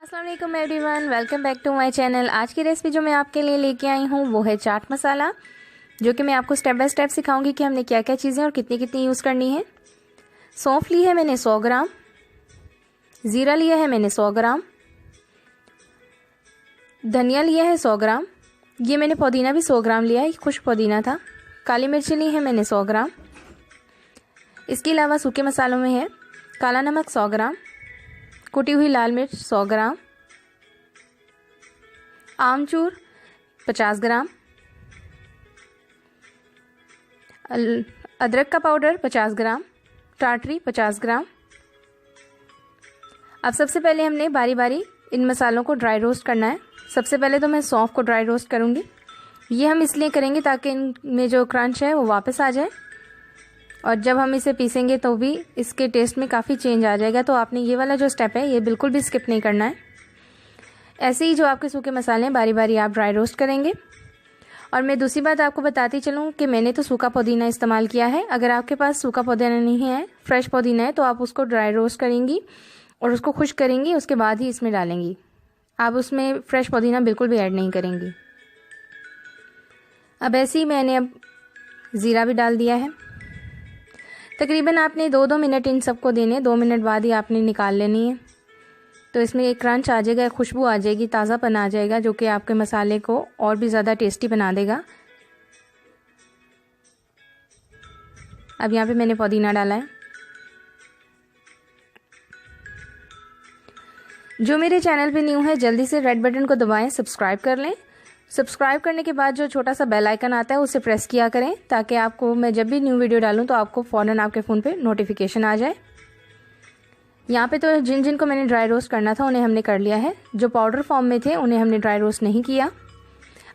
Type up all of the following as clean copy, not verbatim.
अस्सलाम वालेकुम everyone, welcome back to my channel. आज की रेसिपी जो मैं आपके लिए लेके आई हूँ वो है चाट मसाला, जो कि मैं आपको स्टेप बाय स्टेप सिखाऊंगी कि हमने क्या क्या चीज़ें और कितनी कितनी यूज़ करनी है। सौंफ ली है मैंने 100 ग्राम, ज़ीरा लिया है मैंने 100 ग्राम, धनिया लिया है 100 ग्राम, ये मैंने पुदीना भी 100 ग्राम लिया है, खुश्क पुदीना था। काली मिर्ची ली है मैंने 100 ग्राम। इसके अलावा सूखे मसालों में है काला नमक 100 ग्राम, कुटी हुई लाल मिर्च 100 ग्राम, आमचूर 50 ग्राम, अदरक का पाउडर 50 ग्राम, टाटरी 50 ग्राम। अब सबसे पहले हमने बारी बारी इन मसालों को ड्राई रोस्ट करना है। सबसे पहले तो मैं सौंफ को ड्राई रोस्ट करूँगी। ये हम इसलिए करेंगे ताकि इनमें जो क्रंच है वो वापस आ जाए, और जब हम इसे पीसेंगे तो भी इसके टेस्ट में काफ़ी चेंज आ जाएगा। तो आपने ये वाला जो स्टेप है ये बिल्कुल भी स्किप नहीं करना है। ऐसे ही जो आपके सूखे मसाले हैं बारी बारी आप ड्राई रोस्ट करेंगे। और मैं दूसरी बात आपको बताती चलूँ कि मैंने तो सूखा पुदीना इस्तेमाल किया है। अगर आपके पास सूखा पुदीना नहीं है, फ्रेश पुदीना है, तो आप उसको ड्राई रोस्ट करेंगी और उसको खुश्क करेंगी, उसके बाद ही इसमें डालेंगी। आप उसमें फ्रेश पुदीना बिल्कुल भी ऐड नहीं करेंगी। अब ऐसे ही मैंने अब ज़ीरा भी डाल दिया है। तकरीबन आपने 2-2 मिनट इन सबको देने, 2 मिनट बाद ही आपने निकाल लेनी है। तो इसमें एक क्रंच आ जाएगा, खुशबू आ जाएगी, ताज़ापन आ जाएगा, जो कि आपके मसाले को और भी ज़्यादा टेस्टी बना देगा। अब यहाँ पे मैंने पुदीना डाला है। जो मेरे चैनल पे न्यू है जल्दी से रेड बटन को दबाएं, सब्सक्राइब कर लें। सब्सक्राइब करने के बाद जो छोटा सा बेल आइकन आता है उसे प्रेस किया करें, ताकि आपको मैं जब भी न्यू वीडियो डालूं तो आपको फ़ौरन आपके फ़ोन पे नोटिफिकेशन आ जाए। यहाँ पे तो जिन जिन को मैंने ड्राई रोस्ट करना था उन्हें हमने कर लिया है। जो पाउडर फॉर्म में थे उन्हें हमने ड्राई रोस्ट नहीं किया।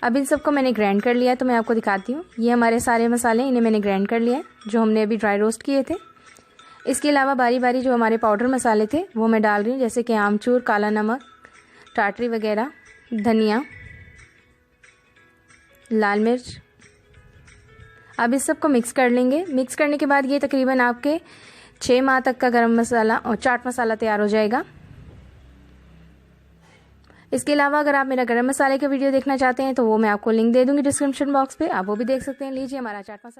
अब इन सबको मैंने ग्राइंड कर लिया है, तो मैं आपको दिखाती हूँ। ये हमारे सारे मसाले, इन्हें मैंने ग्राइंड कर लिया है जो हमने अभी ड्राई रोस्ट किए थे। इसके अलावा बारी बारी जो हमारे पाउडर मसाले थे वो मैं डाल रही हूँ, जैसे कि आमचूर, काला नमक, टाटरी वगैरह, धनिया, लाल मिर्च। अब इस सब को मिक्स कर लेंगे। मिक्स करने के बाद ये तकरीबन आपके 6 माह तक का गरम मसाला और चाट मसाला तैयार हो जाएगा। इसके अलावा अगर आप मेरा गरम मसाले का वीडियो देखना चाहते हैं तो वो मैं आपको लिंक दे दूंगी डिस्क्रिप्शन बॉक्स पे, आप वो भी देख सकते हैं। लीजिए हमारा चाट मसाला।